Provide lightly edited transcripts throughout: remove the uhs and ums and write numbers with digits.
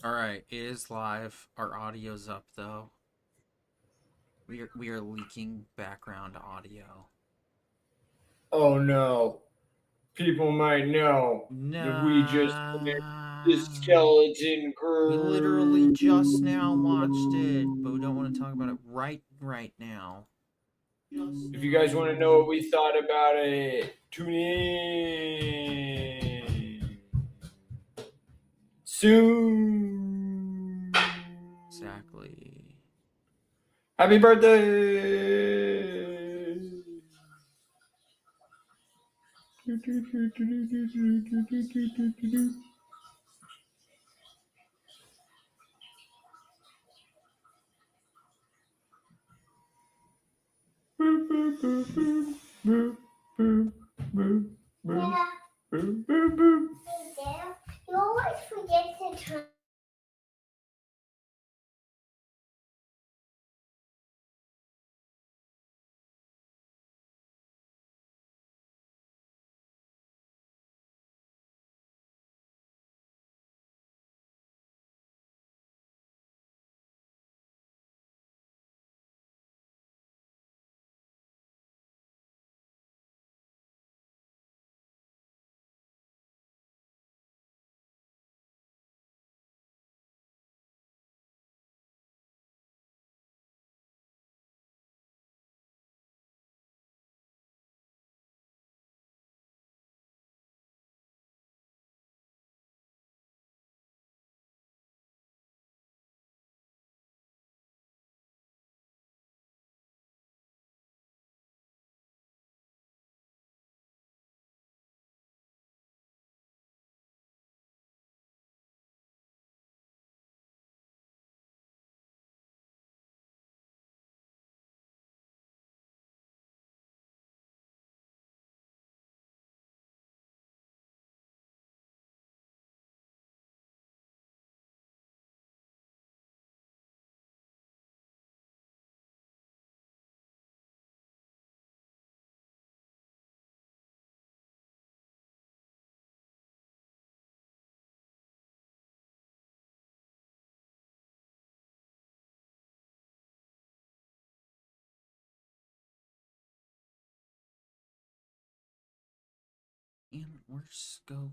All right, it is live. Our audio's up though. We are leaking background audio. Oh no, people might know that we just finished the Nah. Skeleton We literally Crew. just now watched it, but we don't want to talk about it right now. If you guys want to know what we thought about it, tune in soon. Exactly. Happy birthday! Boop, boop, boop, boop, boop, boop, boop, boop, boop, boop, boop. You always forget to turn. And where's go?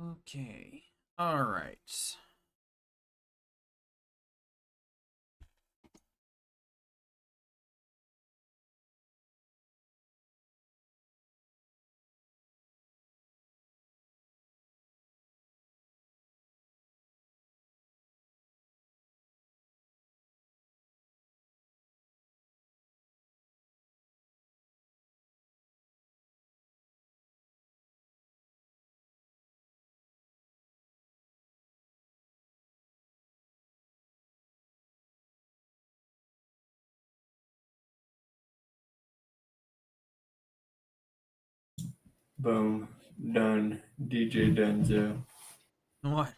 Okay. All right. Boom. Done. DJ Denzo. What?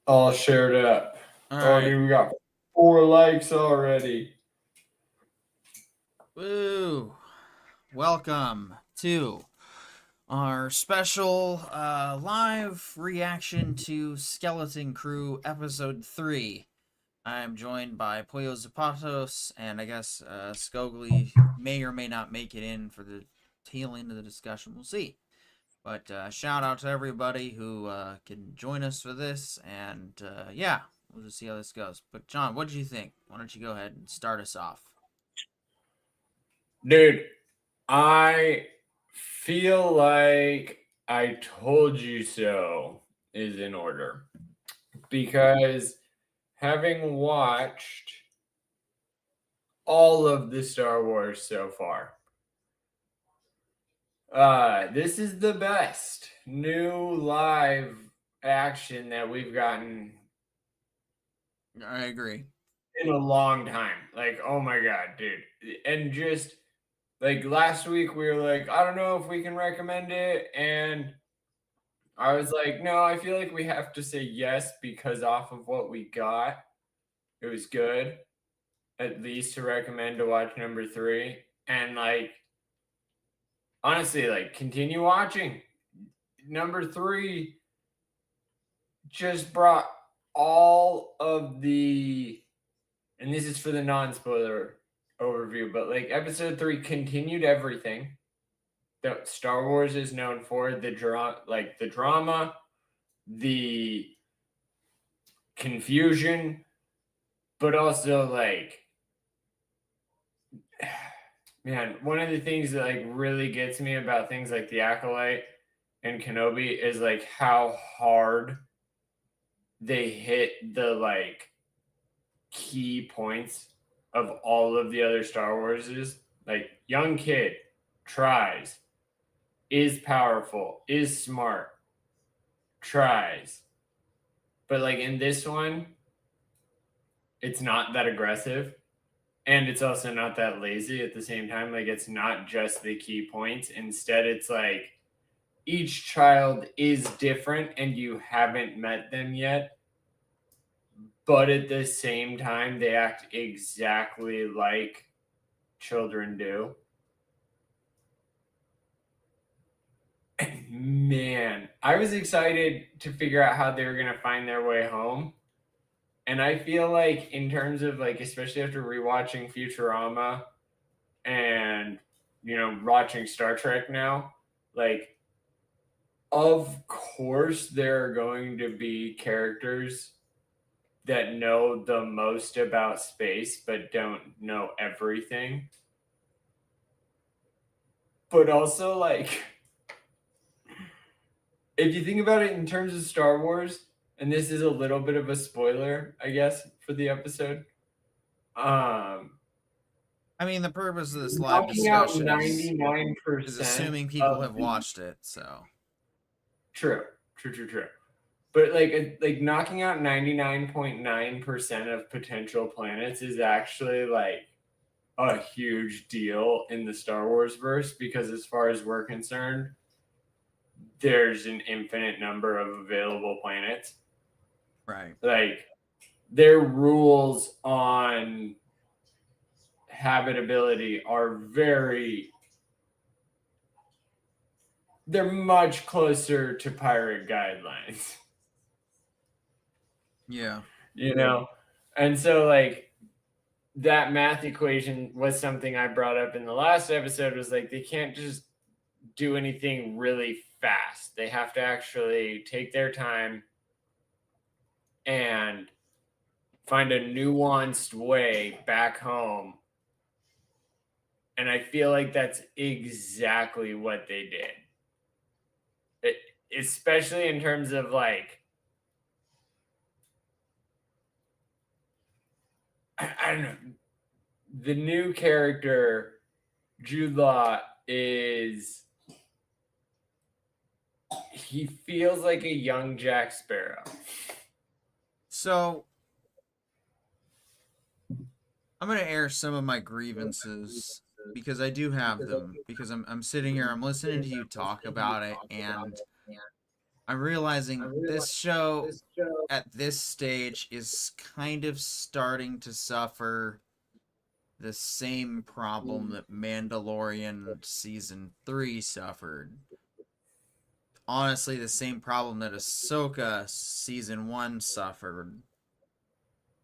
All shared up. All Oh, right. dude, we got 4 likes already. Woo! Welcome to our special live reaction to Skeleton Crew Episode 3. I'm joined by Pollo Zapatos, and I guess Scogli may or may not make it in for the tail end of the discussion. We'll see. But shout out to everybody who can join us for this, and yeah, we'll just see how this goes. But John, what did you think? Why don't you go ahead and start us off? Dude, I feel like I told you so is in order because having watched all of the Star Wars so far, this is the best new live action that we've gotten I agree. in a long time. Like, oh my god, dude. And just like last week we were like, I don't know if we can recommend it, and I was like, no, I feel like we have to say yes because off of what we got, it was good, at least to recommend to watch number 3. And like honestly, like continue watching. Number 3 just brought all of the, and this is for the non-spoiler overview, but like episode 3 continued everything that Star Wars is known for, the drama, the confusion, but also like man, one of the things that like really gets me about things like the Acolyte and Kenobi is like how hard they hit the like key points of all of the other Star Warses. Like young kid tries, is powerful, is smart, tries. But like in this one, it's not that aggressive. And it's also not that lazy at the same time. Like it's not just the key points. Instead, it's like each child is different and you haven't met them yet. But at the same time, they act exactly like children do. Man, I was excited to figure out how they were going to find their way home. And I feel like, in terms of like, especially after rewatching Futurama and, you know, watching Star Trek now, like, of course, there are going to be characters that know the most about space but don't know everything. But also, like, if you think about it in terms of Star Wars, and this is a little bit of a spoiler, I guess, for the episode. I mean, the purpose of this live Knocking out discussion is 99% assuming people of have watched it. So true. But like knocking out 99.9% of potential planets is actually like a huge deal in the Star Wars verse because as far as we're concerned, there's an infinite number of available planets. right. Like their rules on habitability are they're much closer to pirate guidelines. Yeah. You know? And so like that math equation was something I brought up in the last episode was like they can't just do anything really fast. They have to actually take their time and find a nuanced way back home. And I feel like that's exactly what they did. Especially in terms of like I don't know, the new character Jude Law he feels like a young Jack Sparrow. So I'm gonna air some of my grievances because I do have them. Because I'm sitting here, I'm listening to you talk about it, and I'm realizing this show at this stage is kind of starting to suffer the same problem that Mandalorian season 3 suffered. Honestly, the same problem that Ahsoka season 1 suffered.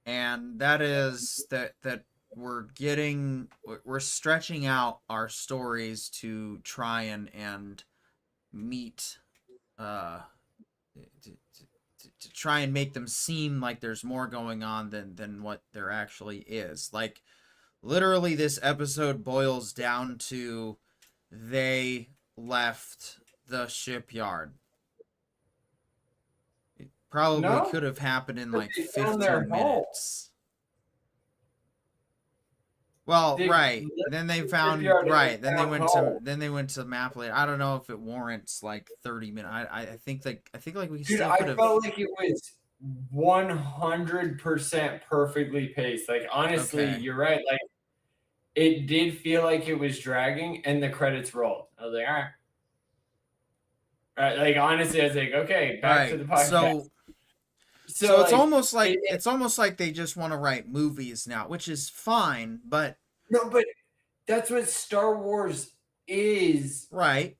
And that is that we're stretching out our stories to try and meet uh to try and make them seem like there's more going on than what there actually is. Like literally this episode boils down to they left the shipyard. It probably No, could have happened in like they found their 15 home. minutes. Well, They right. left Then they the found shipyard and right. Then they found went home. to map later. I don't know if it warrants like 30 minutes. I think like we Dude, still I could have. felt like it was 100% perfectly paced. Like, honestly, Okay. you're right. Like, it did feel like it was dragging, and the credits rolled. I was like, all right. All right. Like, honestly, I was like, okay, back to Right. the podcast. So it's like, almost like they just want to write movies now, which is fine, but no, but that's what Star Wars is right.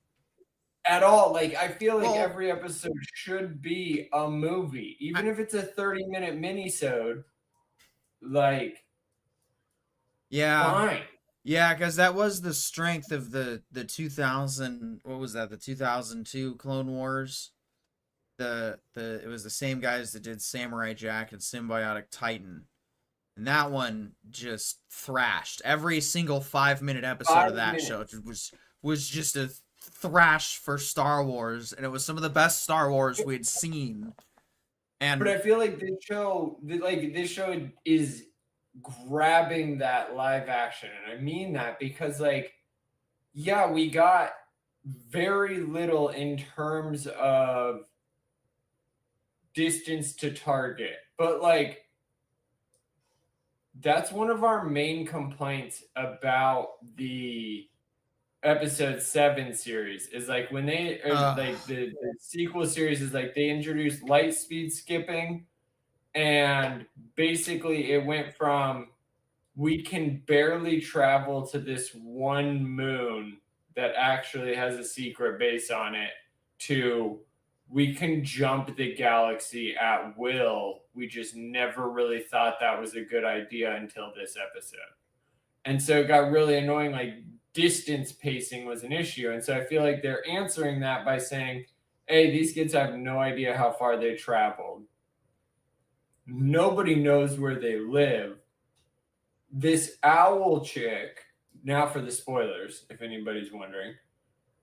at all. Like, I feel like Well, every episode should be a movie, even if it's a 30-minute minisode. Like, yeah. fine. Yeah, because that was the strength of the 2000, what was that? The 2002 Clone Wars. It was the same guys that did Samurai Jack and Symbiotic Titan. And that one just thrashed. Every single 5-minute episode 5 of that minutes. show was just a thrash for Star Wars, and it was some of the best Star Wars we'd seen. And But I feel like this show is grabbing that live action, and I mean that because, like, yeah, we got very little in terms of distance to target, but like, that's one of our main complaints about the episode 7 series is like when they like the sequel series is like they introduced light speed skipping, and basically it went from we can barely travel to this one moon that actually has a secret base on it to we can jump the galaxy at will. We just never really thought that was a good idea until this episode. And so it got really annoying. Like, distance pacing was an issue. And so I feel like they're answering that by saying, hey, these kids have no idea how far they traveled. Nobody knows where they live. This owl chick, now for the spoilers, if anybody's wondering,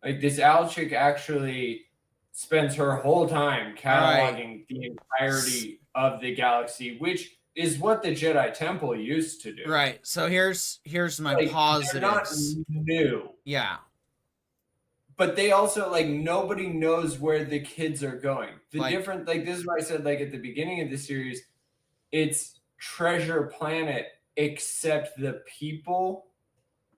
like, this owl chick actually spends her whole time cataloging the entirety of the galaxy, which is what the Jedi Temple used to do. right. So here's my Like, positives. they're not new. Yeah. But they also, like, nobody knows where the kids are going. This is what I said, like, at the beginning of the series, it's Treasure Planet, except the people,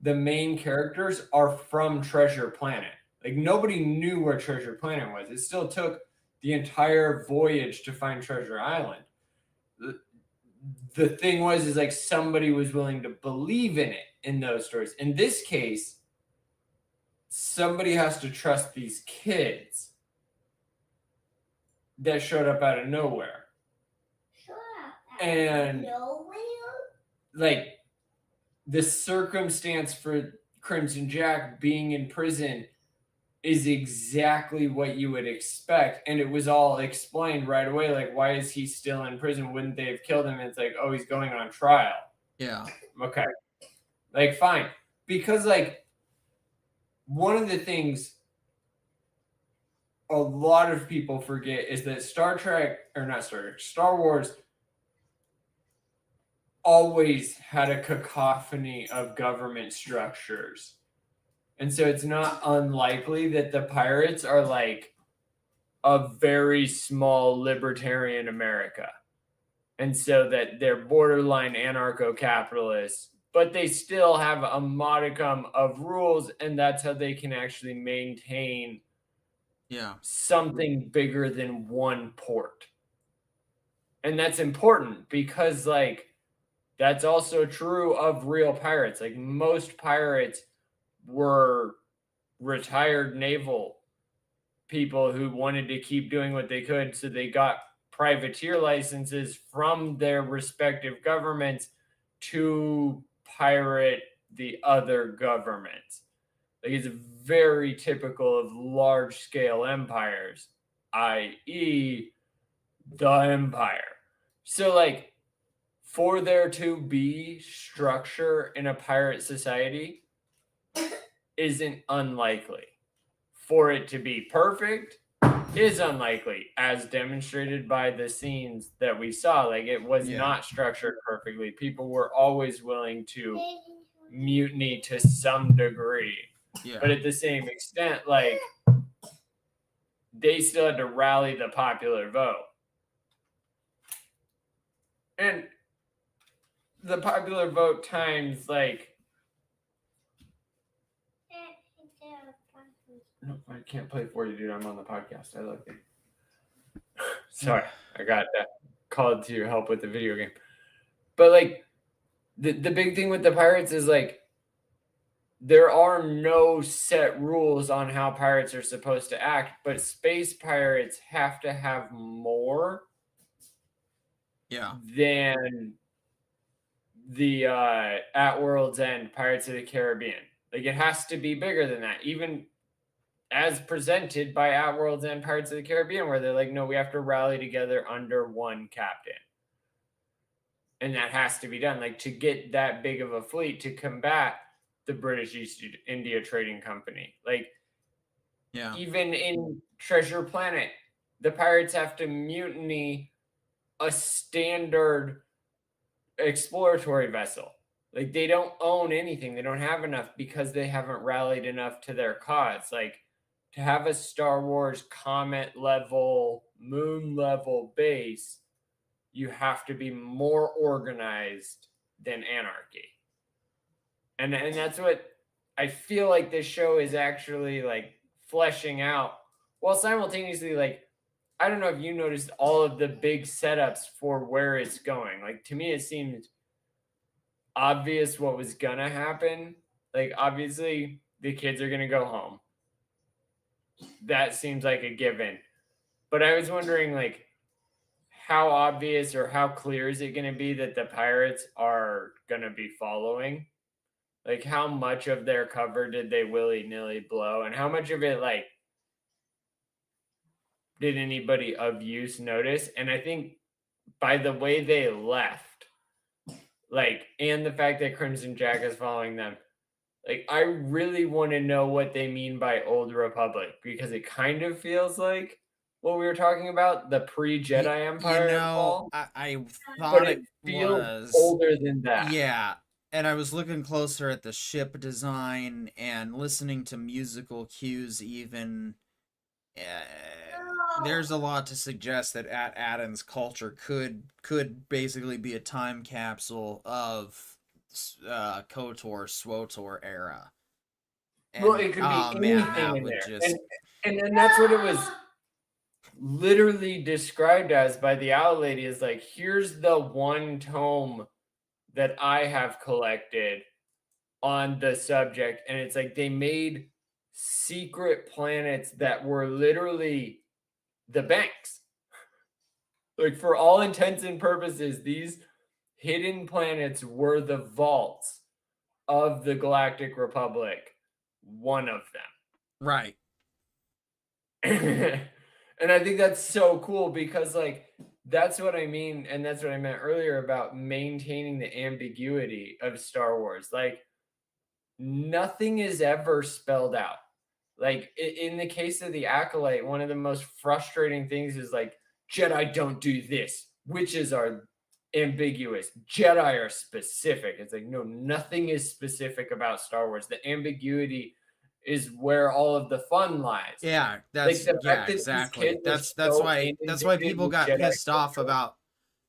the main characters, are from Treasure Planet. Like, nobody knew where Treasure Planet was. It still took the entire voyage to find Treasure Island. The thing is like somebody was willing to believe in it in those stories. In this case, somebody has to trust these kids that showed up out of nowhere. And like, the circumstance for Crimson Jack being in prison is exactly what you would expect, and it was all explained right away. Like, why is he still in prison? Wouldn't they have killed him? And it's like, oh, he's going on trial. Yeah. Okay. Like, fine. Because, like, one of the things a lot of people forget is that Star Wars always had a cacophony of government structures. And so it's not unlikely that the pirates are like a very small libertarian America. And so that they're borderline anarcho-capitalists, but they still have a modicum of rules, and that's how they can actually maintain something bigger than one port. And that's important because, like, that's also true of real pirates. Like, most pirates were retired naval people who wanted to keep doing what they could, so they got privateer licenses from their respective governments to pirate the other governments. Like, it's very typical of large-scale empires, i.e. the Empire. So, like, for there to be structure in a pirate society isn't unlikely. For it to be perfect is unlikely, as demonstrated by the scenes that we saw. Like, it was not structured perfectly. People were always willing to mutiny to some degree. Yeah. But at the same extent, like, they still had to rally the popular vote. And the popular vote times, like, no, I can't play for you, dude. I'm on the podcast. I love you. Sorry, I got called to help with the video game. But like, the big thing with the pirates is like, there are no set rules on how pirates are supposed to act, but space pirates have to have more Yeah. than the At World's End Pirates of the Caribbean. Like, it has to be bigger than that, even as presented by At World's End Pirates of the Caribbean, where they're like, no, we have to rally together under one captain. And that has to be done. Like, to get that big of a fleet to combat the British East India Trading Company. Like, Yeah. even in Treasure Planet, the pirates have to mutiny a standard exploratory vessel. Like, they don't own anything. They don't have enough because they haven't rallied enough to their cause. Like, to have a Star Wars comet level, moon level base, you have to be more organized than anarchy. And that's what I feel like this show is actually like fleshing out, while simultaneously, like, I don't know if you noticed all of the big setups for where it's going. Like, to me, it seemed obvious what was gonna happen. Like, obviously, the kids are gonna go home. That seems like a given. But I was wondering, like, how obvious or how clear is it gonna be that the pirates are gonna be following? Like, how much of their cover did they willy-nilly blow? And how much of it, like, did anybody of use notice? And I think by the way they left, like, and the fact that Crimson Jack is following them, like, I really want to know what they mean by Old Republic, because it kind of feels like what we were talking about, the pre-Jedi Empire fall. I But thought it it feels was older than that. Yeah, and I was looking closer at the ship design and listening to musical cues even. There's a lot to suggest that at Aden's culture could basically be a time capsule of KOTOR, SWOTOR era. And, Well, it could be anything that in would there. just And that's what it was literally described as by the Owl Lady, is like, here's the one tome that I have collected on the subject. And it's like they made secret planets that were literally the banks. Like, for all intents and purposes, these hidden planets were the vaults of the Galactic Republic, one of them. right. And I think that's so cool, because like, that's what I mean, and that's what I meant earlier about maintaining the ambiguity of Star Wars. Like, nothing is ever spelled out. Like, in the case of the Acolyte, one of the most frustrating things is like, Jedi don't do this, witches are ambiguous, Jedi are specific. It's like, no, nothing is specific about Star Wars. The ambiguity is where all of the fun lies. Yeah, that's Like, the fact that these exactly. kids are That's so why inundated people with got Jedi pissed off culture. about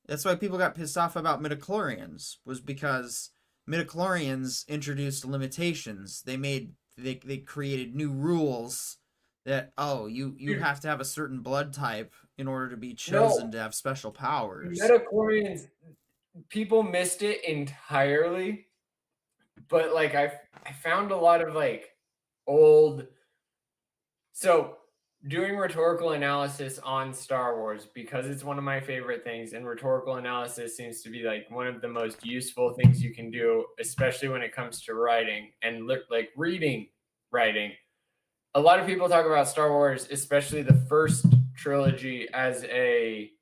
that's why people got pissed off about midichlorians, was because midichlorians introduced limitations. They created new rules that, oh, you Dude, have to have a certain blood type in order to be no, chosen to have special powers. Metachlorians, people missed it entirely. But like, I found a lot of like old, so doing rhetorical analysis on Star Wars, because it's one of my favorite things, and rhetorical analysis seems to be like one of the most useful things you can do, especially when it comes to writing and like reading writing. A lot of people talk about Star Wars, especially the first trilogy, as a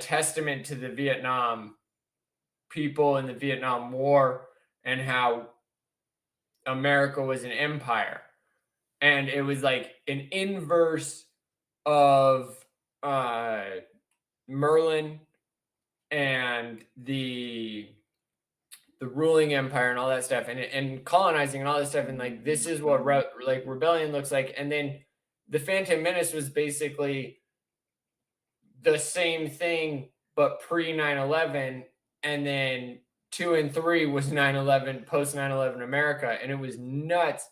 testament to the Vietnam people in the Vietnam War, and how America was an empire. And it was like an inverse of Merlin and the the ruling empire and all that stuff, and colonizing and all that stuff, and like this is what like rebellion looks like. And then the Phantom Menace was basically the same thing but pre 9/11, and then 2 and 3 was 9/11, post 9/11 America, and it was nuts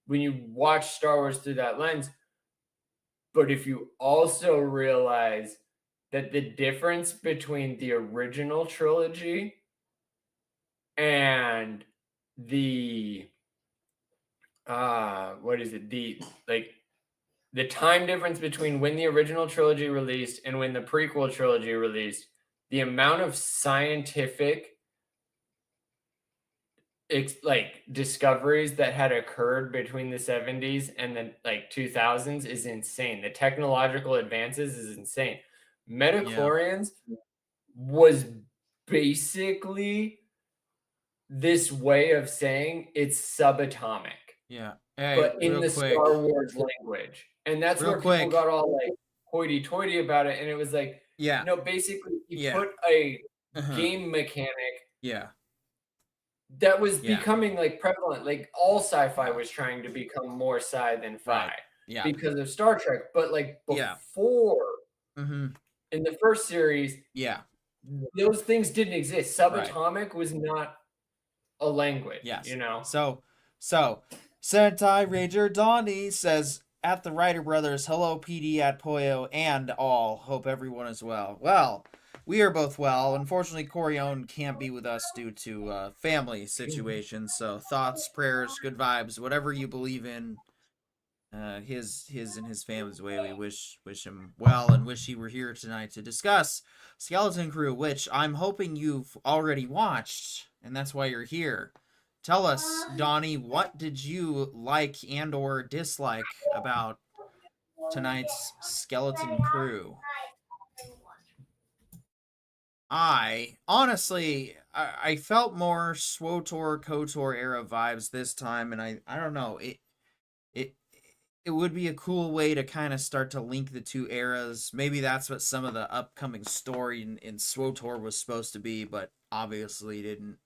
when you watch Star Wars through that lens. But if you also realize that the difference between the original trilogy and the what is it, the time difference between when the original trilogy released and when the prequel trilogy released, the amount of scientific discoveries that had occurred between the 70s and the 2000s is insane. The technological advances is insane. Metachlorians was basically this way of saying it's subatomic. Yeah. Hey, but in real the quick. Star Wars language. And that's Real where quick. people got all hoity-toity about it. And it was like, Yeah. no, basically you Yeah. put a Uh-huh. game mechanic Yeah. that was Yeah. becoming prevalent. Like all sci-fi was trying to become more sci than fi Right. Yeah. because of Star Trek. But Yeah. before Mm-hmm. in the first series, Yeah. those things didn't exist. Subatomic was not a language. Yes. You know? So Sentai Ranger Donnie says, at the Writer Brothers, hello PD at Poyo and all. Hope everyone is well. Well, we are both well. Unfortunately, Corione can't be with us due to family situations. So thoughts, prayers, good vibes, whatever you believe in. His and his family's way. We wish him well and wish he were here tonight to discuss Skeleton Crew, which I'm hoping you've already watched, and that's why you're here. Tell us, Donnie, what did you like and or dislike about tonight's Skeleton Crew? I felt more SWTOR KOTOR era vibes this time, and I don't know, it would be a cool way to kind of start to link the two eras. Maybe that's what some of the upcoming story in SWTOR was supposed to be, but obviously didn't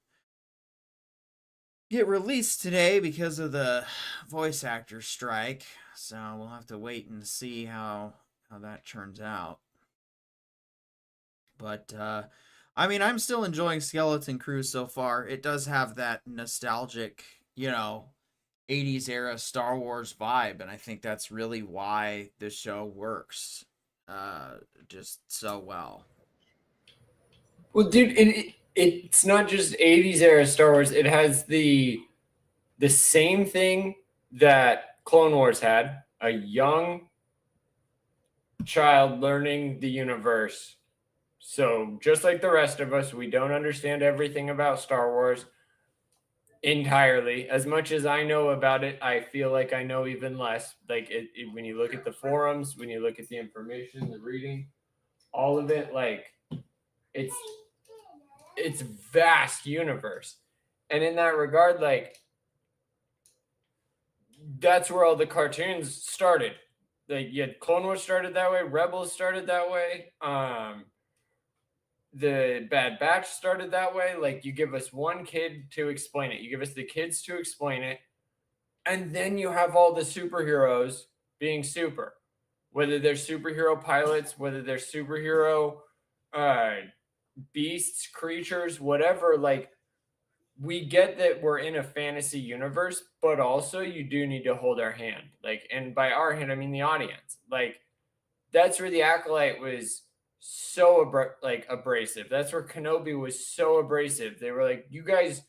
get released today because of the voice actor strike. So we'll have to wait and see how that turns out. But I mean, I'm still enjoying Skeleton Crew so far. It does have that nostalgic, 80s era Star Wars vibe, and I think that's really why the show works just so well. Well, dude, it's not just 80s era Star Wars. It has the same thing that Clone Wars had, a young child learning the universe. So just like the rest of us, we don't understand everything about Star Wars entirely. As much as I know about it, I feel like I know even less. When you look at the forums, when you look at the information, the reading, all of it, it's vast universe. And in that regard, that's where all the cartoons started. Clone Wars started that way, Rebels started that way, the Bad Batch started that way. You give us one kid to explain it. You give us the kids to explain it. And then you have all the superheroes being super. Whether they're superhero pilots, whether they're superhero beasts, creatures, whatever. We get that we're in a fantasy universe, but also you do need to hold our hand. And by our hand, I mean the audience. That's where the Acolyte was so abrasive. That's where Kenobi was so abrasive. They were like, you guys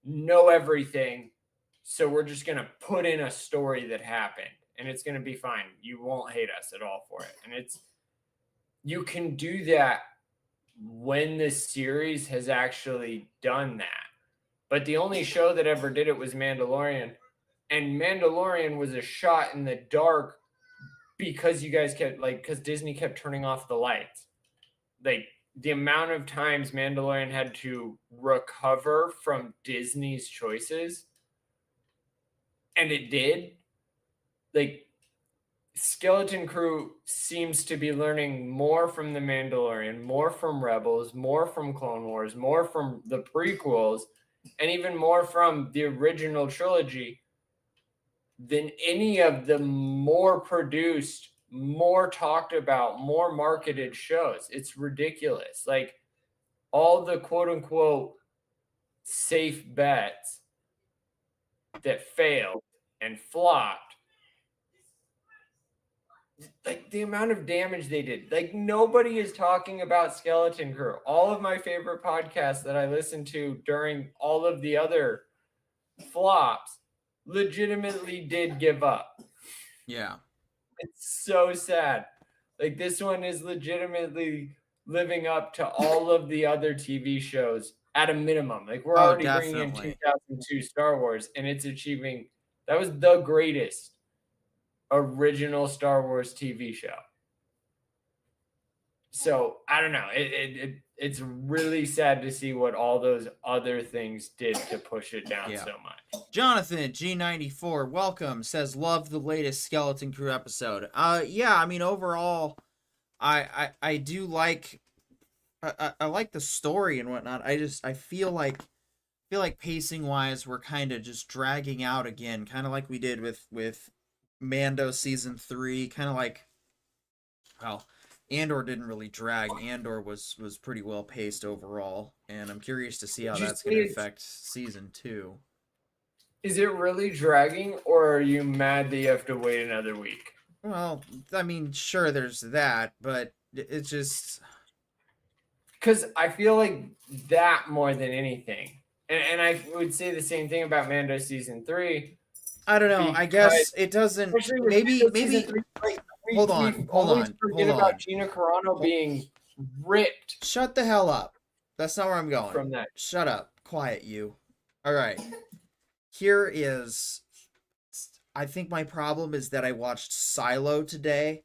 know everything, so we're just gonna put in a story that happened and it's gonna be fine. You won't hate us at all for it. And you can do that when the series has actually done that. But the only show that ever did it was Mandalorian, and Mandalorian was a shot in the dark because you guys kept because Disney kept turning off the lights. The amount of times Mandalorian had to recover from Disney's choices, and it did. Skeleton Crew seems to be learning more from the Mandalorian, more from Rebels, more from Clone Wars, more from the prequels, and even more from the original trilogy than any of the more produced, more talked about, more marketed shows. It's ridiculous. Like all the quote unquote safe bets that failed and flopped, like the amount of damage they did. Like nobody is talking about Skeleton Crew. All of my favorite podcasts that I listened to during all of the other flops legitimately did give up. Yeah. It's so sad. Like this one is legitimately living up to all of the other TV shows at a minimum. Like we're already bringing in definitely. 2002 Star Wars, and it's achieving. That was the greatest original Star Wars TV show. So I don't know. It's really sad to see what all those other things did to push it down Yeah. so much. Jonathan G94, welcome, says love the latest Skeleton Crew episode. Yeah, I mean overall, I do like I like the story and whatnot. I feel like pacing wise we're kind of just dragging out again, kind of like we did with Mando season 3, kind of like, well, Andor didn't really drag. Andor was pretty well paced overall, and I'm curious to see how that's going to affect season 2. Is it really dragging, or are you mad that you have to wait another week? Well, I mean, sure, there's that, but it's just because I feel like that more than anything, and I would say the same thing about Mando season 3. I don't know. I guess it doesn't. Maybe. Like, hold on. Forget about Gina Carano being ripped. Shut the hell up. That's not where I'm going. From that. Shut up. Quiet, you. All right. Here is. I think my problem is that I watched Silo today,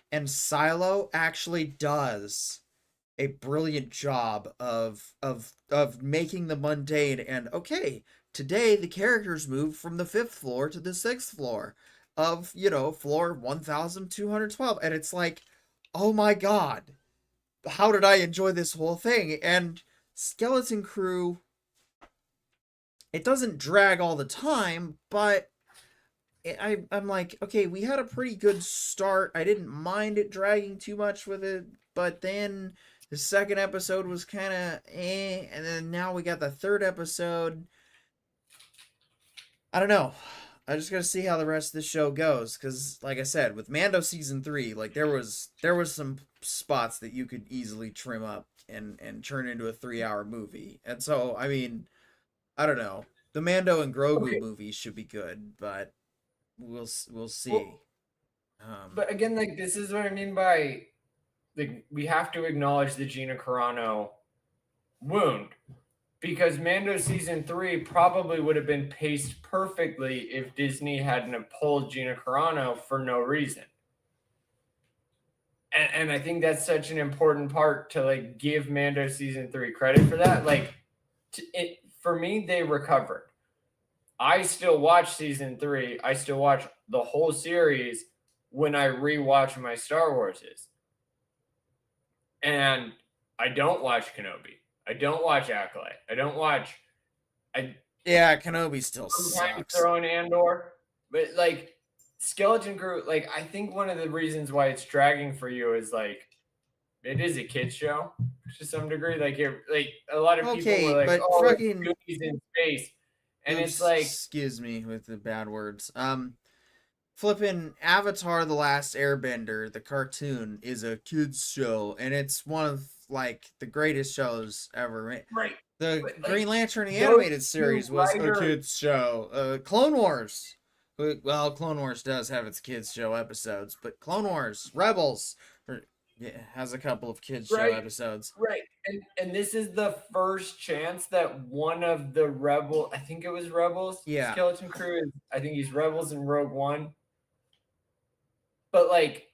and Silo actually does a brilliant job of making the mundane. And okay, today the characters moved from the 5th floor to the 6th floor of, floor 1212, and it's like, oh my god, how did I enjoy this whole thing? And Skeleton Crew, it doesn't drag all the time, but I'm like, okay, we had a pretty good start. I didn't mind it dragging too much with it, but then the second episode was kind of and then now we got the third episode. I don't know. I just gotta see how the rest of the show goes, because, like I said, with Mando season 3, like there was some spots that you could easily trim up and turn into a 3-hour movie, and so I mean, I don't know. The Mando and Grogu movie should be good, but we'll see. But again, like this is what I mean by, like, we have to acknowledge the Gina Carano wound, because Mando season 3 probably would have been paced perfectly if Disney hadn't pulled Gina Carano for no reason. And I think that's such an important part to like give Mando season 3 credit for that. Like, for me, they recovered. I still watch season 3. I still watch the whole series when I rewatch my Star Warses. And I don't watch Kenobi. I don't watch Acolyte. I don't watch. Yeah, Kenobi still sometimes sucks. Throw in Andor, but like Skeleton Crew, like I think one of the reasons why it's dragging for you is like it is a kids show to some degree. Like a lot of people were like, but "Oh, fucking Goonies in space," and it's like, excuse me with the bad words. Flipping Avatar: The Last Airbender, the cartoon, is a kids show, and it's one of like the greatest shows ever. Right. The But, Green Lantern the animated series was a kids show. Clone Wars. Well, Clone Wars does have its kids show episodes, but Clone Wars, Rebels, has a couple of kids show episodes. Right. And this is the first chance that one of the I think it was Rebels. Yeah. Skeleton Crew I think he's Rebels in Rogue One. But like,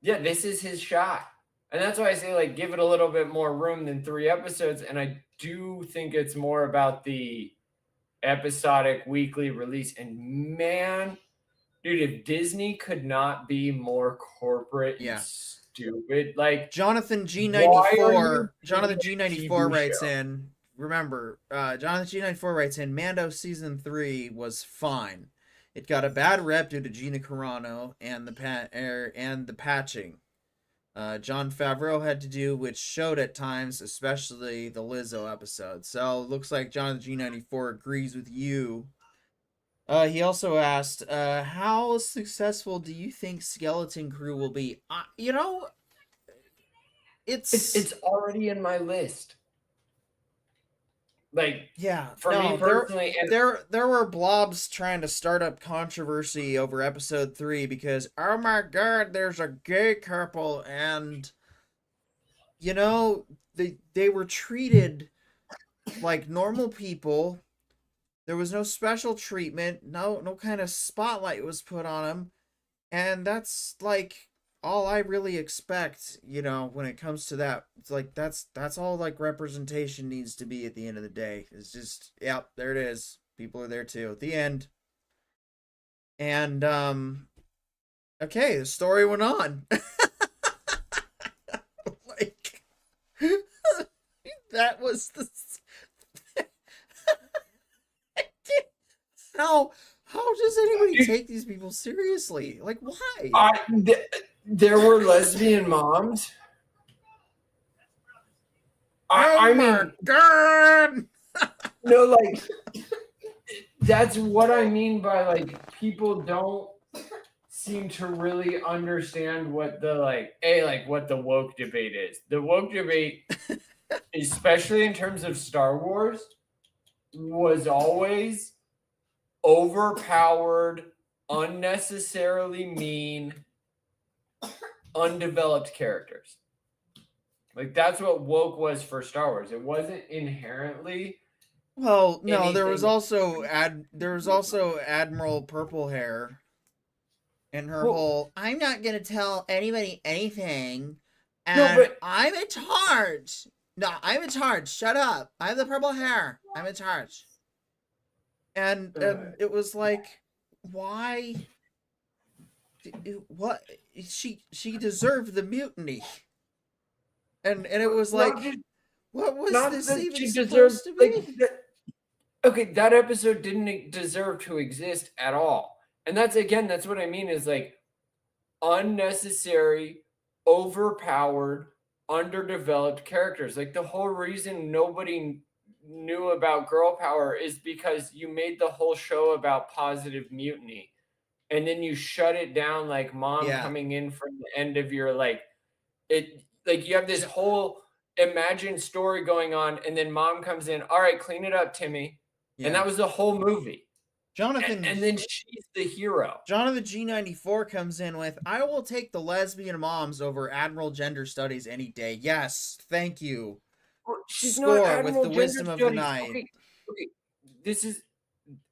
yeah, this is his shot. And that's why I say, like, give it a little bit more room than 3 episodes. And I do think it's more about the episodic weekly release. And man, dude, if Disney could not be more corporate and stupid, like Jonathan G94 writes in, remember, Jonathan G94 writes in, Mando season 3 was fine. It got a bad rep due to Gina Carano and the patching. Jon Favreau had to do, which showed at times, especially the Lizzo episode. So looks like Jonathan G94 agrees with you. He also asked, how successful do you think Skeleton Crew will be? It's already in my list. Like, yeah, for me personally, there were blobs trying to start up controversy over episode 3 because, oh my god, there's a gay couple, and they were treated like normal people. There was no special treatment, no kind of spotlight was put on them, and that's like all I really expect, when it comes to that. It's like that's all like representation needs to be at the end of the day. It's just, yep, there it is. People are there too at the end. And okay, the story went on. Like that was the how does anybody take these people seriously? Like, why? There were lesbian moms. I mean, God! No, like, that's what I mean by, like, people don't seem to really understand what what the woke debate is. The woke debate, especially in terms of Star Wars, was always overpowered, unnecessarily mean, undeveloped characters. Like, that's what woke was for Star Wars. It wasn't inherently. Well, no, there was also Admiral Purple Hair and her whole, I'm not gonna tell anybody anything, and I'm in charge. No, I'm in charge. Shut up. I have the purple hair. I'm in charge. And it was like, why? What? She deserved the mutiny. And it was like, what was this even supposed to be? Okay, that episode didn't deserve to exist at all. And that's what I mean is like unnecessary, overpowered, underdeveloped characters. Like, the whole reason nobody knew about girl power is because you made the whole show about positive mutiny. And then you shut it down like mom coming in from the end of your you have this whole imagined story going on, and then mom comes in, all right, clean it up, Timmy. Yeah. And that was the whole movie. Jonathan, and then she's the hero. Jonathan G94 comes in with, I will take the lesbian moms over Admiral Gender Studies any day. Yes, thank you. She's Score not Admiral with the wisdom of the night. Okay. This is,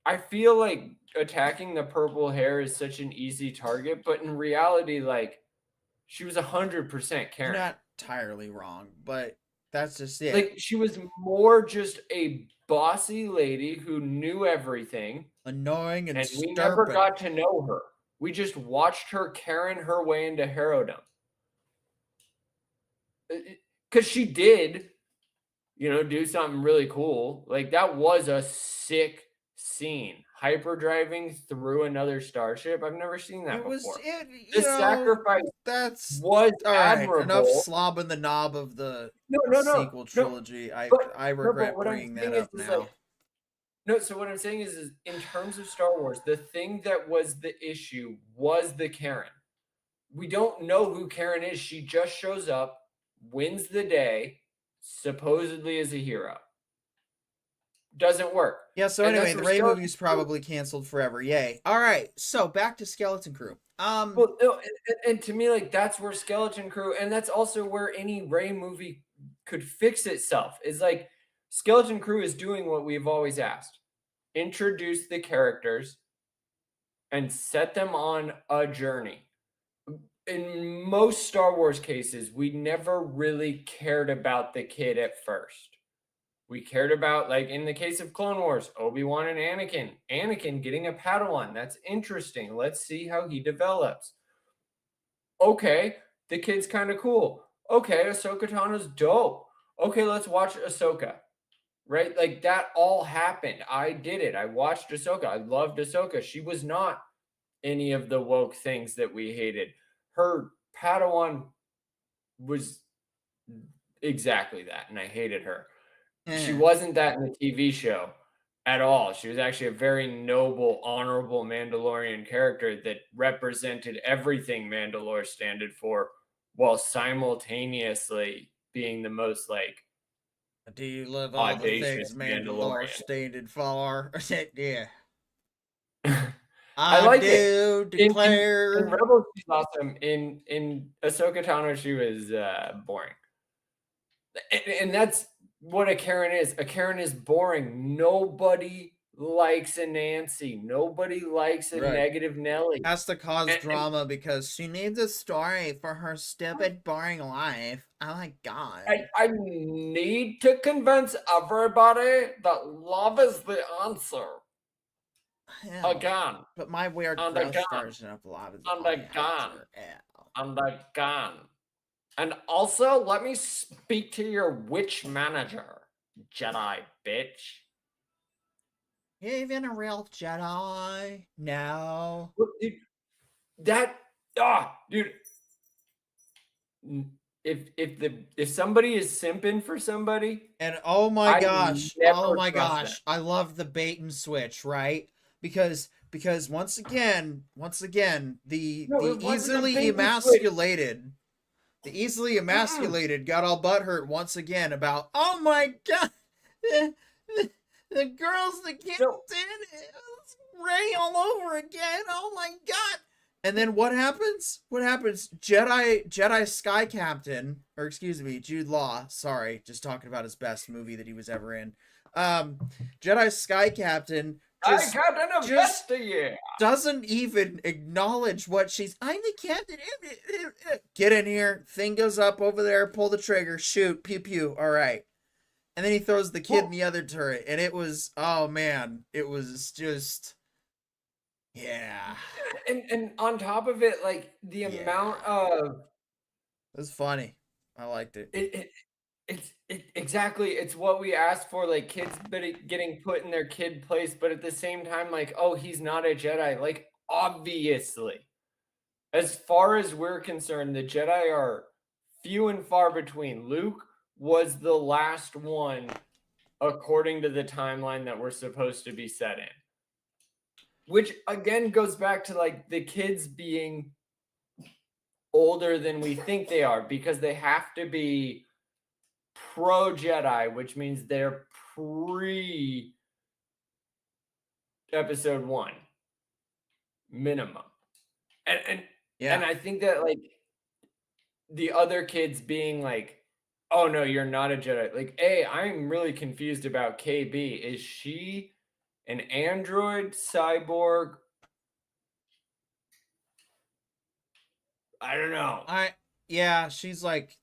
I feel like attacking the purple hair is such an easy target, but in reality, like, she was 100% Karen. You're not entirely wrong, but that's just it. Like, she was more just a bossy lady who knew everything. Annoying and we never got to know her. We just watched her Karen her way into herodom. Because she did, do something really cool. Like, that was a sick scene. Hyperdriving through another starship. I've never seen that before. The sacrifice was admirable. Right, enough slobbing the knob of the sequel trilogy. I regret bringing that up now. So what I'm saying is in terms of Star Wars, the thing that was the issue was the Karen. We don't know who Karen is. She just shows up, wins the day, supposedly as a hero. Doesn't work. Yeah, so anyway, the Rey movie's probably canceled forever. Yay. All right, so back to Skeleton Crew. Well, no, and to me, like, that's where Skeleton Crew, and that's also where any Rey movie could fix itself. Is like, Skeleton Crew is doing what we've always asked. Introduce the characters and set them on a journey. In most Star Wars cases, we never really cared about the kid at first. We cared about, like, in the case of Clone Wars, Obi-Wan and Anakin. Anakin getting a Padawan. That's interesting. Let's see how he develops. Okay, the kid's kind of cool. Okay, Ahsoka Tano's dope. Okay, let's watch Ahsoka. right? Like that all happened. I did it. I watched Ahsoka. I loved Ahsoka. She was not any of the woke things that we hated. Her Padawan was exactly that, and I hated her. She wasn't that in the TV show at all. She was actually a very noble, honorable Mandalorian character that represented everything Mandalore standed for, while simultaneously being the most like Do you love all the things audacious Mandalore Mandalorian. stated for? Yeah. I I like it. do In declare. Rebels, she's awesome. In Ahsoka Tano, she was boring, and that's what a Karen is. A Karen is boring. Nobody likes a Nancy. Nobody likes a Right. negative Nelly. Has to cause And drama because she needs a story for her stupid, boring life. Oh my god. I need to convince everybody that love is the answer. Hell, Again, but my weird and gross again, version of love is and my again. answer. Ew. and again. And also, let me speak to your witch manager, Jedi bitch. You even a real Jedi? No. Look, dude, dude. If somebody is simping for somebody, And oh my I gosh, never oh my trust gosh, them. I love the bait and switch, right? Because once again, the No, it wasn't a easily bait and switch. emasculated, got all butthurt once again about, oh my god, the girls that can't No. it's Ray all over again. Oh my god. And then what happens? What happens? Jedi Sky Captain, or excuse me, Jude Law. Sorry, just talking about his best movie that he was ever in. Jedi Sky Captain just, I got an investigate. doesn't even acknowledge what she's. I'm the captain. Get in here. Thing goes up over there. Pull the trigger. Shoot. Pew pew. All right. And then he throws the kid in the other turret, and it was, oh man, it was just, yeah. And on top of it, like the amount of It was funny. I liked it. it's exactly, it's what we asked for, like kids getting put in their kid place, but at the same time, like, oh, he's not a Jedi. Like, obviously, as far as we're concerned, the Jedi are few and far between. Luke was the last one, according to the timeline that we're supposed to be set in. Which again goes back to like the kids being older than we think they are, because they have to be pro Jedi, which means they're pre episode 1 minimum. And Yeah. and I think that like the other kids being like, oh no, you're not a Jedi. Like, I'm really confused about KB. Is she an android, cyborg? I don't know. Yeah, she's like,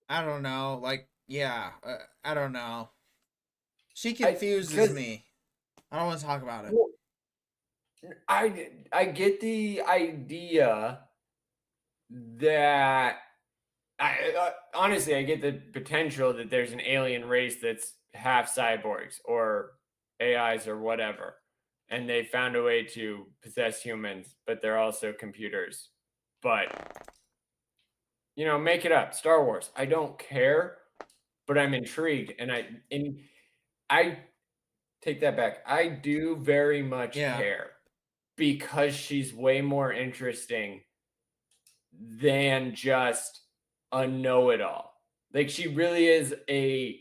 I don't know, like, yeah, I don't know. She confuses me. I don't want to talk about it. Well, I get the idea that honestly, I get the potential that there's an alien race that's half cyborgs or AIs or whatever, and they found a way to possess humans, but they're also computers. But make it up. Star Wars. I don't care, but I'm intrigued, and I take that back. I do very much care, because she's way more interesting than just a know-it-all. Like, she really is a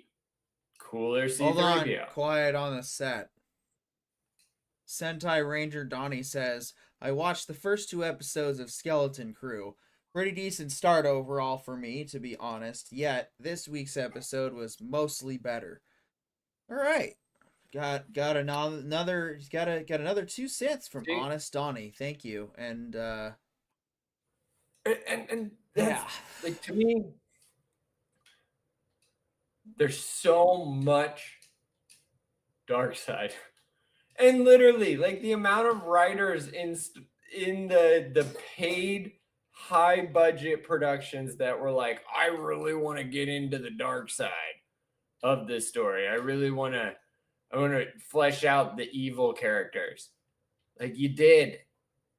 cooler C-3PO. Hold on, quiet on the set. Sentai Ranger Donnie says, I watched the first 2 episodes of Skeleton Crew. Pretty decent start overall for me, to be honest. Yet this week's episode was mostly better. All right, got another 2 cents from Honest Donnie. Thank you. And that's, like, to me, there's so much dark side, and literally, like, the amount of writers in the paid high budget productions that were like, I really want to get into the dark side, of the story. I really want to flesh out the evil characters. Like you did.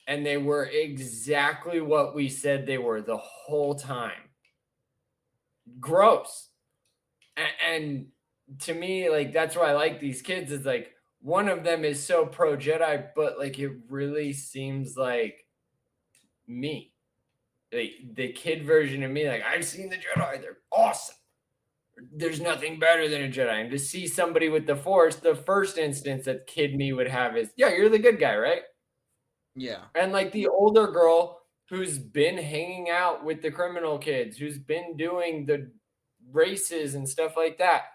And they were exactly what we said they were the whole time. Gross. And to me, like, that's why I like these kids. Is like one of them is so pro Jedi, but like it really seems like me. Like the kid version of me, like I've seen the Jedi, they're awesome. There's nothing better than a Jedi. And to see somebody with the Force, the first instance that kid me would have is, yeah, you're the good guy, right? Yeah. And like the older girl who's been hanging out with the criminal kids, who's been doing the races and stuff like that,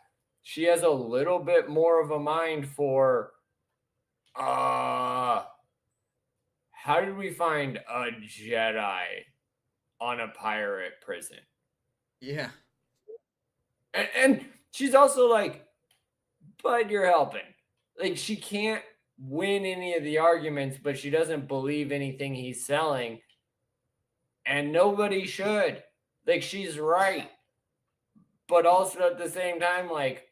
she has a little bit more of a mind for how did we find a Jedi on a pirate prison? Yeah. And she's also like, but you're helping. Like she can't win any of the arguments, but she doesn't believe anything he's selling. And nobody should. Like she's right. But also at the same time, like,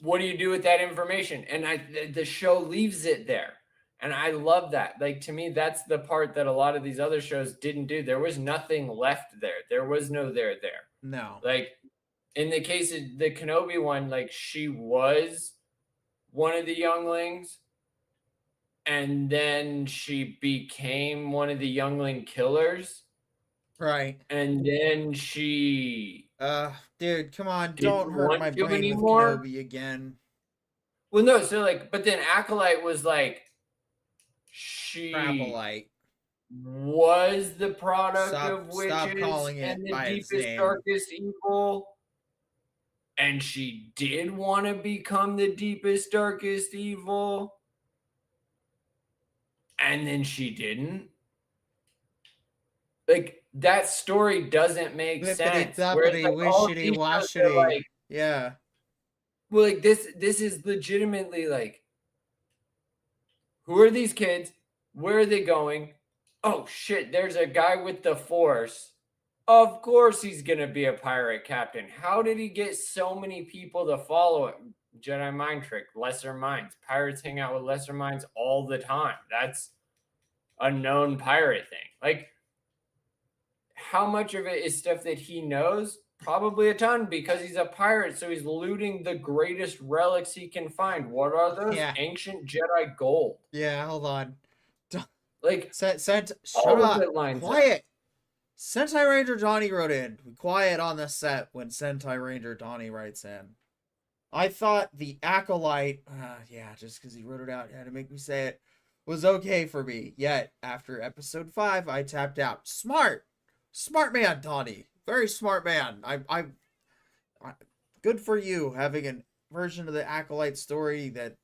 what do you do with that information? And the show leaves it there. And I love that. Like to me, that's the part that a lot of these other shows didn't do. There was nothing left there. There was no there. No. Like in the case of the Kenobi one, like she was one of the younglings, and then she became one of the youngling killers. Right. And then she dude, come on, didn't don't hurt want my to brain anymore. with Kenobi again. Well, no, so like, but then Acolyte was like, she Trapolite was the product Stop- of stop witches calling it and the by its deepest, name. darkest evil. And she did want to become the deepest, darkest evil. And then she didn't. Like, that story doesn't make sense. Whereas, like, all these shows are like, yeah. well, like this is legitimately like, who are these kids? Where are they going? Oh shit, there's a guy with the Force. Of course he's gonna be a pirate captain. How did he get so many people to follow him? Jedi mind trick, lesser minds. Pirates hang out with lesser minds all the time. That's a known pirate thing. Like, how much of it is stuff that he knows? Probably a ton, because he's a pirate, so he's looting the greatest relics he can find. What are those? Yeah. Ancient Jedi gold. Yeah, hold on. Like, Shut all up. of it lines up. Quiet. Sentai Ranger Donnie wrote in. Be quiet on the set when Sentai Ranger Donnie writes in. I thought the Acolyte, yeah, just because he wrote it out, had to make me say it, was okay for me. Yet, after episode 5, I tapped out. Smart man, Donnie. Very smart man. I good for you having a version of the Acolyte story that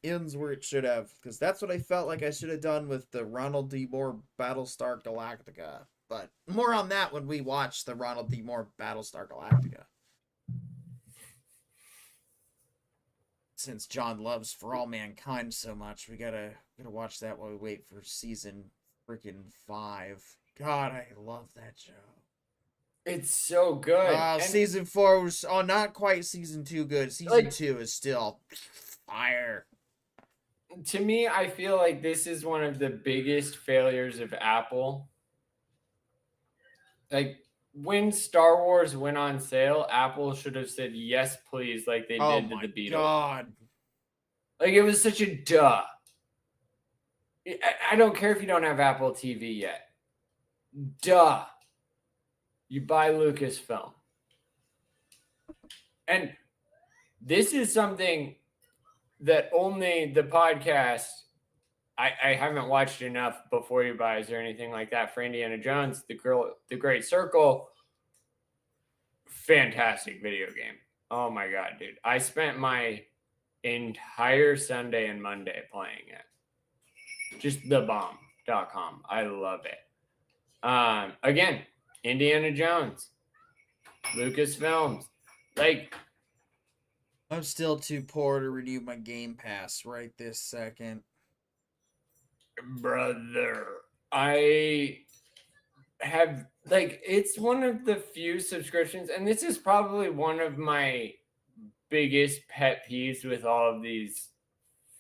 ends where it should have, because that's what I felt like I should have done with the Ronald D. Moore Battlestar Galactica. But more on that when we watch the Ronald D. Moore Battlestar Galactica. Since John loves For All Mankind so much, we gotta watch that while we wait for season freaking 5. God, I love that show. it's so good. And Season 4 was not quite season 2 good. Season 2 is still fire. to me, I feel like this is one of the biggest failures of Apple. Like, when Star Wars went on sale, Apple should have said yes, please, like they Oh did to my the Beatles. god. Like, it was such a duh. I don't care if you don't have Apple TV yet. Duh. You buy Lucasfilm. And this is something that only the podcast, I haven't watched enough Before You Buys or anything like that for Indiana Jones, The Great Circle. Fantastic video game. Oh my god, dude. I spent my entire Sunday and Monday playing it. Just thebomb.com. I love it. Again, Indiana Jones, Lucasfilms. Like, I'm still too poor to renew my Game Pass right this second. brother, I have like it's one of the few subscriptions, and this is probably one of my biggest pet peeves with all of these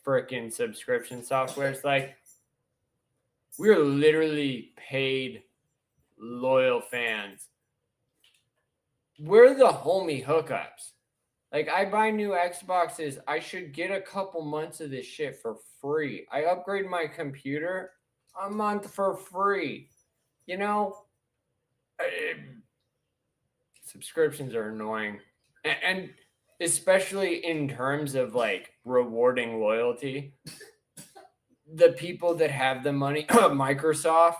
freaking subscription softwares. Like, we're literally paid loyal fans. We're the homie hookups. Like, I buy new Xboxes, I should get a couple months of this shit for free. I upgrade my computer a month for free. You know, subscriptions are annoying. And especially in terms of like rewarding loyalty, the people that have the money, Microsoft,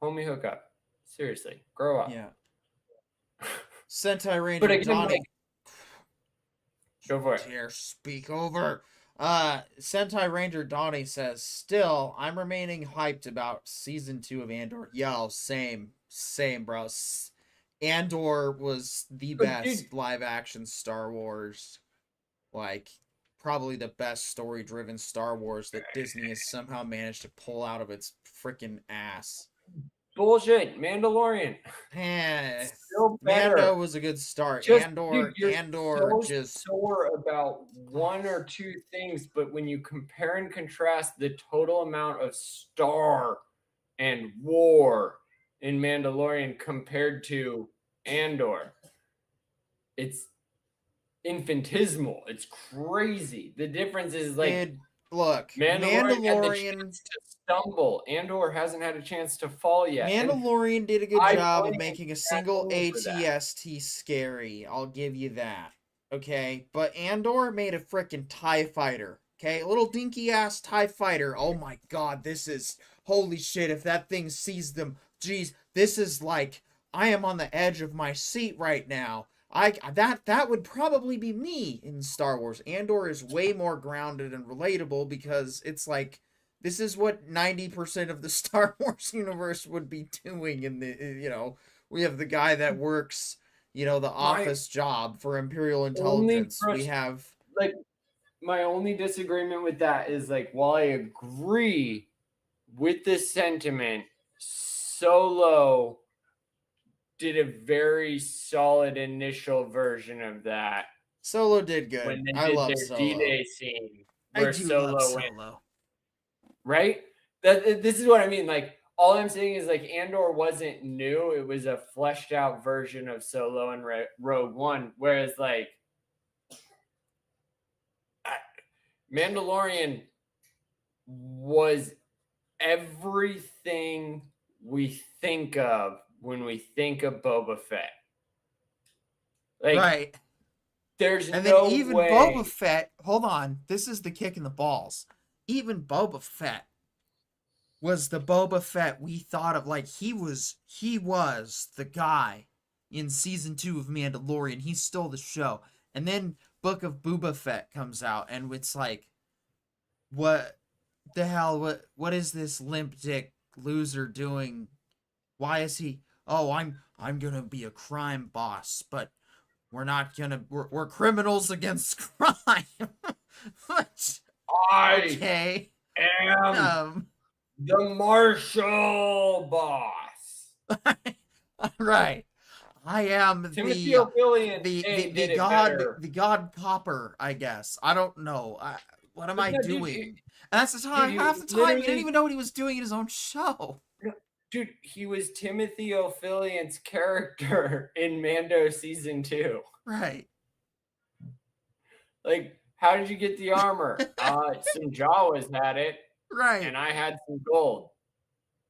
homie hookup. Seriously, grow up. Yeah. Sentai Ranger But again, Donnie. like, go for it. Dare speak over. Sentai Ranger Donnie says, still, I'm remaining hyped about season 2 of Andor. Yo, same, bro. Andor was the But best dude- live action Star Wars. Like, probably the best story driven Star Wars that Disney has somehow managed to pull out of its freaking ass. Bullshit. Mandalorian. Eh, Still better. Mando was a good start. Just, Andor dude, you're so just sore about one or two things, but when you compare and contrast the total amount of star and war in Mandalorian compared to Andor, it's infinitesimal. It's crazy. The difference is like Dude, look, Mandalorian had the Mandalorian chance to stumble. Andor hasn't had a chance to fall yet. And Mandalorian did a good I job of blame making a single Andor for that. ATST scary. I'll give you that. Okay, but Andor made a freaking TIE fighter. Okay, a little dinky ass TIE fighter. Oh my god, this is holy shit. If that thing sees them, geez, this is like I am on the edge of my seat right now. That would probably be me in Star Wars. Andor is way more grounded and relatable because it's like this is what 90% of the Star Wars universe would be doing in the we have the guy that works, the office job for Imperial Intelligence. We have like my only disagreement with that is like while I agree with the sentiment, Solo did a very solid initial version of that Solo did good. when they I did love their Solo. D-Day scene I where do Solo love went, Solo. right? This is what I mean. Like, all I'm saying is like Andor wasn't new. It was a fleshed out version of Solo and Rogue One. Whereas like Mandalorian was everything we think of when we think of Boba Fett. Like, Right. there's And no then even way. Boba Fett, hold on, this is the kick in the balls. Even Boba Fett was the Boba Fett we thought of. Like, he was the guy in season 2 of Mandalorian. He stole the show. And then Book of Boba Fett comes out, and it's like, what the hell? What is this limp dick loser doing? Why is he? Oh, I'm gonna be a crime boss, but we're not gonna. We're criminals against crime. I Okay. am the martial boss. Right. I am Timothy O'Fillion the god copper, I guess. I don't know. What am I doing? And that's the time. dude, Half the time, he didn't literally- even know what he was doing in his own show. Dude, he was Timothy O'Fillion's character in Mando season 2. Right. Like, how did you get the armor? Some Jawas had it, Right. and I had some gold.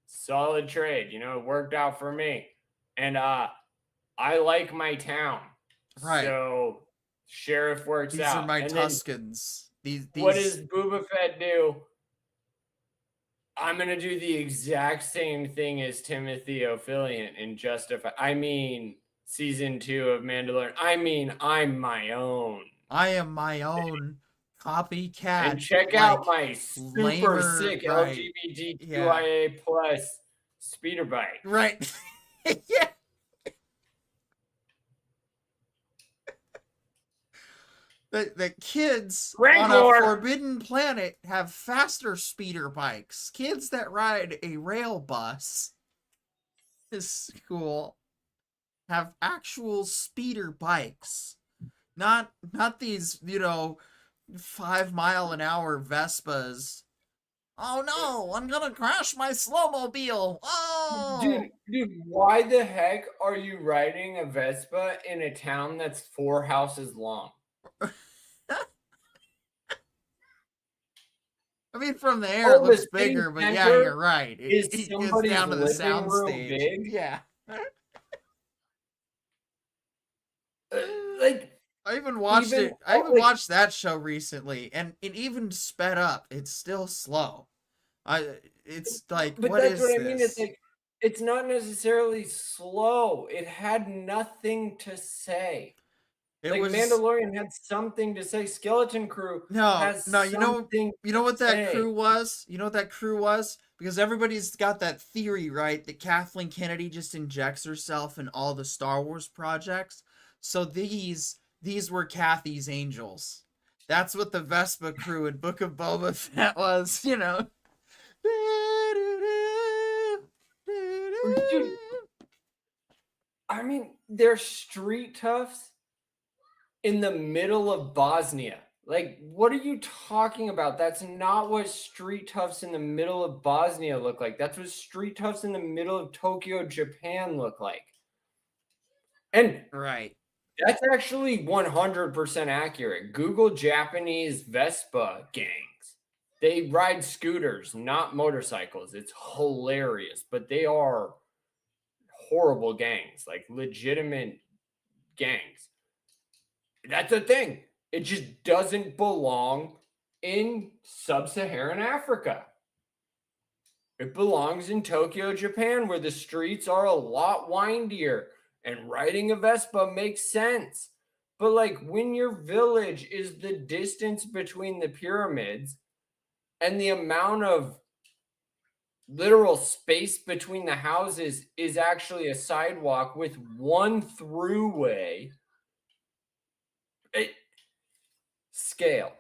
Solid trade, it worked out for me. And I like my town. Right. So sheriff works These out. are my And then Tuskens. These what does Boba Fett do? I'm gonna do the exact same thing as Timothy O'Fillion in season 2 of Mandalorian. I'm my own. I am my own copycat. And check out my super lamer, sick right. LGBTQIA plus speeder bike. Right. Yeah. that kids on a Rancor! forbidden planet have faster speeder bikes. Kids that ride a rail bus is cool. Have actual speeder bikes. Not these, 5-mile-an-hour Vespas. Oh no, I'm gonna crash my snowmobile. Oh, Dude, why the heck are you riding a Vespa in a town that's 4 houses long? I mean, from the air it Oh, the looks city bigger, but yeah, center you're right. is It gets somebody's down to the living room soundstage. big? Yeah. Like, I even watched even it. I even like, watched that show recently, and it even sped up. It's still slow. It's like, but what that's is what I mean. It's this? like, it's not necessarily slow. It had nothing to say. It Like was Mandalorian had something to say. Skeleton Crew has no. something You know what to that say. crew was? You know what that crew was? Because everybody's got that theory, right? That Kathleen Kennedy just injects herself in all the Star Wars projects. So these were Kathy's angels. That's what the Vespa crew in Book of Boba Fett was, Dude, I mean, they're street toughs in the middle of Bosnia. Like, what are you talking about? That's not what street toughs in the middle of Bosnia look like. That's what street toughs in the middle of Tokyo, Japan look like. And Right. that's actually 100% accurate. Google Japanese Vespa gangs. They ride scooters, not motorcycles. It's hilarious, but they are horrible gangs, like legitimate gangs. That's the thing. It just doesn't belong in sub-Saharan Africa. It belongs in Tokyo, Japan, where the streets are a lot windier and riding a Vespa makes sense. But like when your village is the distance between the pyramids and the amount of literal space between the houses is actually a sidewalk with one throughway, scale.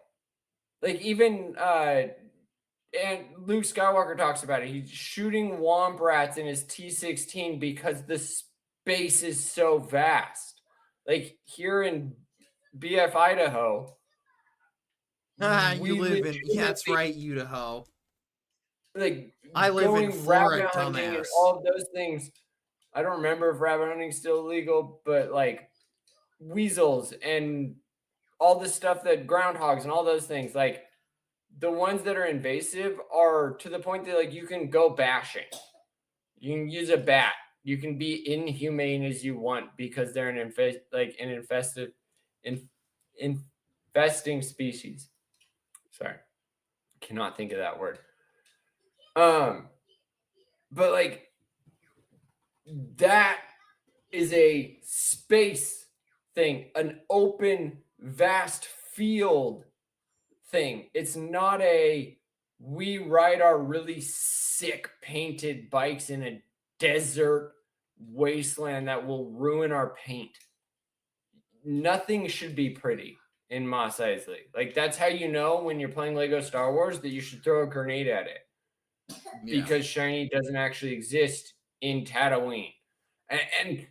Like even and Luke Skywalker talks about it. He's shooting womp rats in his T-16 because the space is so vast. Like here in BF Idaho, You live in that's right, Idaho. Like I live in going Florida, rabbit hunting and dumbass. all of those things. I don't remember if rabbit hunting is still illegal, but like weasels and all the stuff that groundhogs and all those things, like the ones that are invasive are to the point that like you can go bashing. You can use a bat. You can be inhumane as you want because they're an infesting species. Sorry, cannot think of that word. But like that is a space thing, an open, vast field thing. It's not a we ride our really sick painted bikes in a desert wasteland that will ruin our paint. Nothing should be pretty in Mos Eisley. Like that's how you know when you're playing Lego Star Wars that you should throw a grenade at it. Yeah. Because shiny doesn't actually exist in Tatooine. And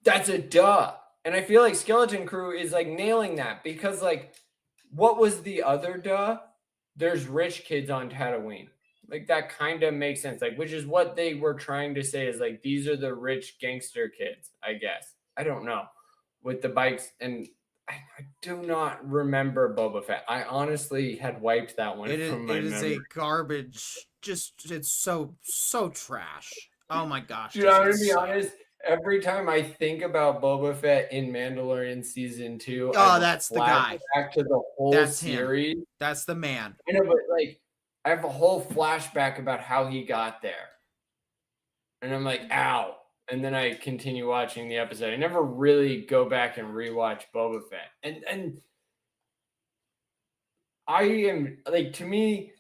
that's a duh. And I feel like Skeleton Crew is like nailing that because like what was the other duh? There's rich kids on Tatooine. Like that kind of makes sense. Like, which is what they were trying to say is like these are the rich gangster kids, I guess. I don't know. With the bikes, and I do not remember Boba Fett. I honestly had wiped that one from my memory. It is a garbage. Just it's so trash. Oh my gosh. Dude, I'm gonna be honest. Every time I think about Boba Fett in Mandalorian season 2, that's the guy. Back to the whole series. Him. That's the man. I know, but like I have a whole flashback about how he got there. And I'm like, ow. And then I continue watching the episode. I never really go back and rewatch Boba Fett. And I am like, to me,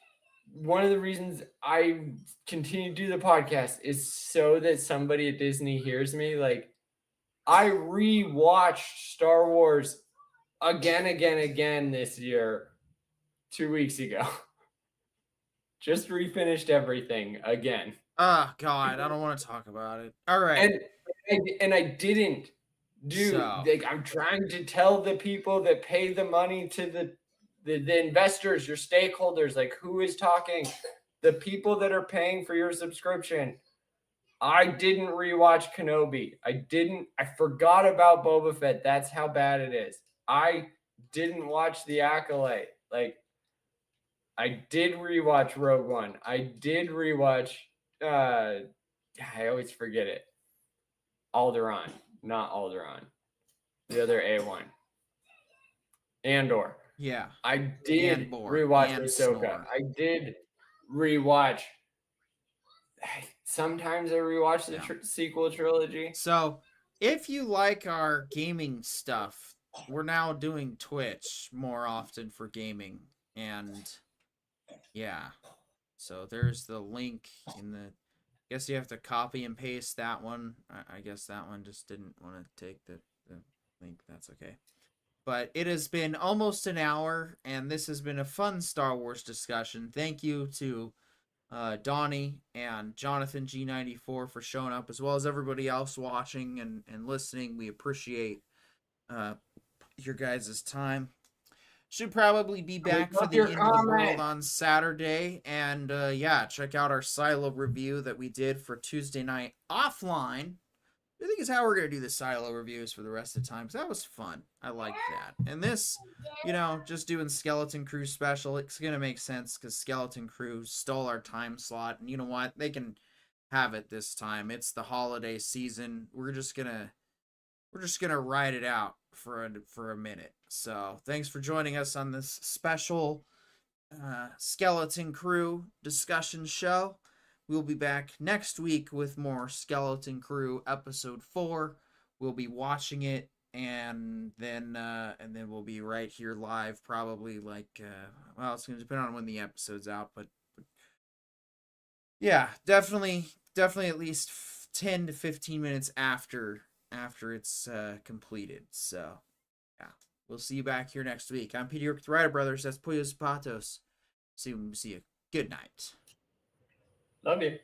one of the reasons I continue to do the podcast is so that somebody at Disney hears me. Like, I rewatched Star Wars again this year 2 weeks ago. Just refinished everything again. Oh God, I don't want to talk about it. All right. And I didn't do So- like I'm trying to tell the people that pay the money to the investors, your stakeholders, like who is talking? The people that are paying for your subscription. I didn't rewatch Kenobi. I forgot about Boba Fett. That's how bad it is. I didn't watch The Acolyte. Like, I did rewatch Rogue One. I did rewatch I always forget it. Alderaan, not Alderaan. The other A1. Andor. Yeah. I did Andor, rewatch and Ahsoka. Snore. I did rewatch. Sometimes I rewatch the Yeah. sequel trilogy. So, if you like our gaming stuff, we're now doing Twitch more often for gaming. And yeah. So, there's the link in the. I guess you have to copy and paste that one. I guess that one just didn't want to take the link. That's okay. But it has been almost an hour, and this has been a fun Star Wars discussion. Thank you to Donnie and Jonathan G94 for showing up, as well as everybody else watching and listening. We appreciate your guys' time. Should probably be back for the end of the world on Saturday. And yeah, check out our Silo review that we did for Tuesday night offline. I think is how we're going to do the Silo reviews for the rest of the time, because that was fun. I like that. And this, just doing Skeleton Crew special, it's going to make sense because Skeleton Crew stole our time slot. And you know what? They can have it this time. It's the holiday season. We're just going to ride it out for a minute. So thanks for joining us on this special Skeleton Crew discussion show. We'll be back next week with more Skeleton Crew episode 4. We'll be watching it, and then we'll be right here live, probably it's going to depend on when the episode's out, but yeah, definitely at least 10 to 15 minutes after it's completed. So yeah, we'll see you back here next week. I'm Peter York with the Ryder Brothers. That's Puyos Patos. See you. Good night. Love you.